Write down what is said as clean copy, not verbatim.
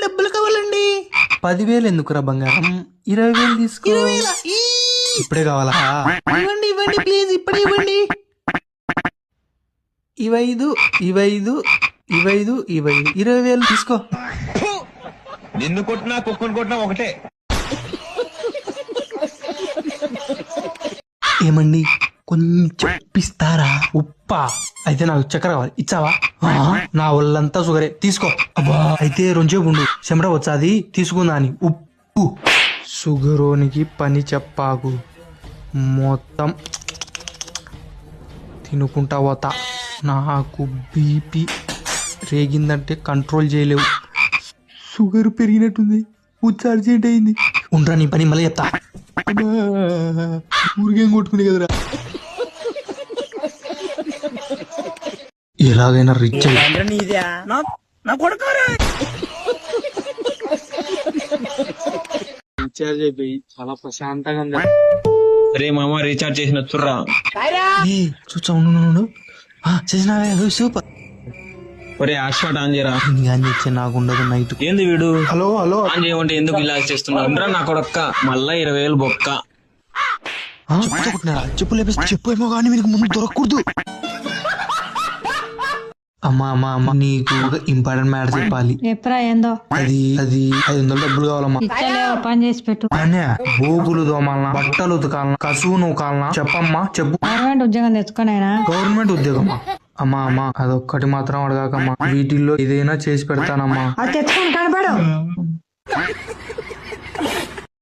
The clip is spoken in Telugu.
డబ్బులు కావాలండి. 10,000 ఎందుకురా బంగారం, 20,000 తీసుకో. 20,000 ఇప్పుడే కావాలా? ఇవ్వండి ఇవ్వండి ప్లీజ్, ఇప్పుడే ఇవ్వండి. 20,000 తీసుకో. నిన్ను కొట్టినా కుక్కను కొట్టినా ఒకటే. ఏమండి కొంచెం ఇప్పిస్తారా? ఉప్పా? అయితే నాకు చక్కెర కావాలి, ఇచ్చావా? నా ఒళ్ళంతా షుగరే, తీసుకో. అబ్బా అయితే రెంచేపు ఉండు, చెమట వచ్చాది తీసుకుందా అని. ఉప్పు షుగరోనికి పని చెప్పాకు, మొత్తం తినుకుంటా పోతా. నాకు బీపీ రేగిందంటే కంట్రోల్ చేయలేవు. షుగర్ పెరిగినట్టుంది, ఉచ్చ అర్జెంట్ అయింది. ఉండరా నీ పని మళ్ళీ చెప్తా. ఊరికేం కొట్టుకునే కదరా. ఎలాగైనా రిచ్ నీదే నా కొడుకోరా. రీఛార్జ్ అయిపోయి చాలా ప్రశాంతంగా ఉంది. అరే మామ రీఛార్జ్ చేసిన చుర్రా. చూచా ఉండు. చేసినావే, సూపర్. ఒరే హాట్స్పాట్ ఆన్ చేయరా. అని తెచ్చే నాకు ఉండదు నైట్. ఏంది వీడు హలో ఆన్ చేయమంటే ఎందుకు ఇలా చేస్తున్నావు? నా కొడక్క మళ్ళా 20,000 బొక్క. చెప్పు లేపేసి చెప్పు ఏమో కానీ మీకు ముందు దొరకకూడదు. అమ్మా నీకు ఒక ఇంపార్టెంట్ మ్యాటర్ చెప్పాలి. ఎప్పుడా ఏందో అది 500 డబ్బులు కావాలమ్మా. ఇచ్చలేవు, పని చేసి పెట్టు. అనే బోగులు దోమాలనా, బట్టలు ఉతకాలనా, కసువు నూకాలనా? చెప్పమ్మా చెప్పు. గవర్నమెంట్ ఉద్యోగం తెచ్చుకునేనా? గవర్నమెంట్ ఉద్యోగమ్మా. అమ్మా అదొక్కటి మాత్రం అడగాకమ్మా, వీటిల్లో ఏదైనా చేసి పెడతానమ్మా. అది తెచ్చుకొని కనపడు.